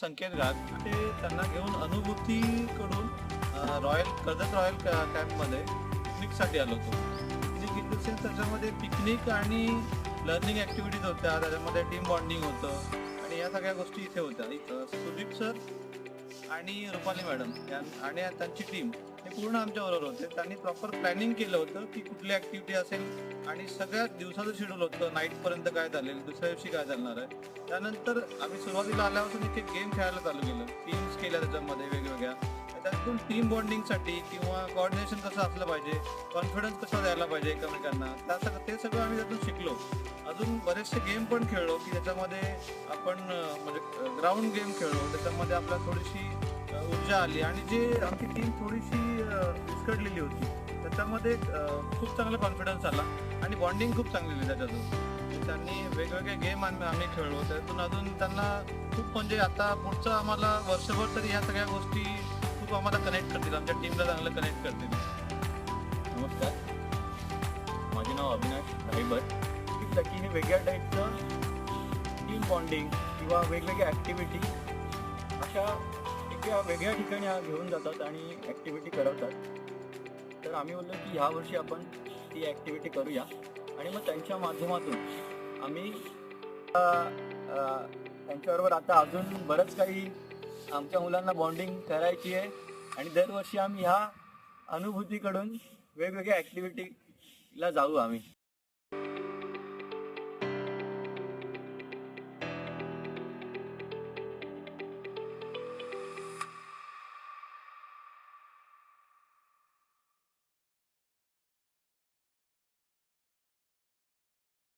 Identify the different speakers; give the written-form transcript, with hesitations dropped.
Speaker 1: संकेत घाट ते त्यांना घेऊन अनुभूतीकडून कर्जत रॉयल कॅम्पमध्ये पिकनिकसाठी आलो होतो. पिकनिक इन द सेन्स त्याच्यामध्ये पिकनिक आणि लर्निंग ॲक्टिव्हिटीज होत्या, त्याच्यामध्ये टीम बॉन्डिंग होतं आणि या सगळ्या गोष्टी इथे होत्या. सुदीप सर आणि रुपाली मॅडम आणि त्यांची टीम हे पूर्ण आमच्याबरोबर होते. त्यांनी प्रॉपर प्लॅनिंग केलं होतं की कुठली ॲक्टिव्हिटी असेल आणि सगळ्यात दिवसाचं शेड्यूल होतं, नाईटपर्यंत काय चालेल, दुसऱ्या दिवशी काय चालणार आहे. त्यानंतर आम्ही सुरुवातीला आल्यापासून एक गेम खेळायला चालू केलं, टीम्स केल्या त्याच्यामध्ये वेगवेगळ्या. त्यातून टीम बॉन्डिंगसाठी किंवा कोऑर्डिनेशन कसं असलं पाहिजे, कॉन्फिडन्स कसा द्यायला पाहिजे एकमेकांना, ते सगळं आम्ही त्यातून शिकलो. अजून बरेचसे गेम पण खेळलो की त्याच्यामध्ये आपण म्हणजे ग्राउंड गेम खेळलो, त्याच्यामध्ये आपल्याला थोडीशी ऊर्जा आली आणि जे आमची टीम थोडीशी विस्कटलेली होती त्याच्यामध्ये खूप चांगला कॉन्फिडन्स आला आणि बॉन्डिंग खूप चांगली झाली त्याच्यातून. त्यांनी वेगवेगळे गेम आम्ही खेळलो, त्यातून अजून त्यांना खूप म्हणजे आता पुढचं आम्हाला वर्षभर तरी ह्या सगळ्या गोष्टी खूप आम्हाला कनेक्ट करतील, आमच्या टीमला चांगलं कनेक्ट करतील.
Speaker 2: नमस्कार, माझे नाव अविनाश रायबर. टीमसाठी हे वेगळ्या टाईपचं टीम बॉन्डिंग किंवा वेगवेगळ्या ॲक्टिव्हिटी अशा एका वेगळ्या ठिकाणी घेऊन जातात आणि ॲक्टिव्हिटी करवतात. तर आम्ही बोललो की ह्या वर्षी आपण ती ॲक्टिव्हिटी करूया आणि मग त्यांच्या माध्यमातून आम्ही त्यांच्याबरोबर आता अजून बरंच काही आमच्या मुलांना बॉन्डिंग करायची आहे आणि दरवर्षी आम्ही ह्या अनुभूतीकडून वेगवेगळ्या ॲक्टिव्हिटीला जाऊ आम्ही.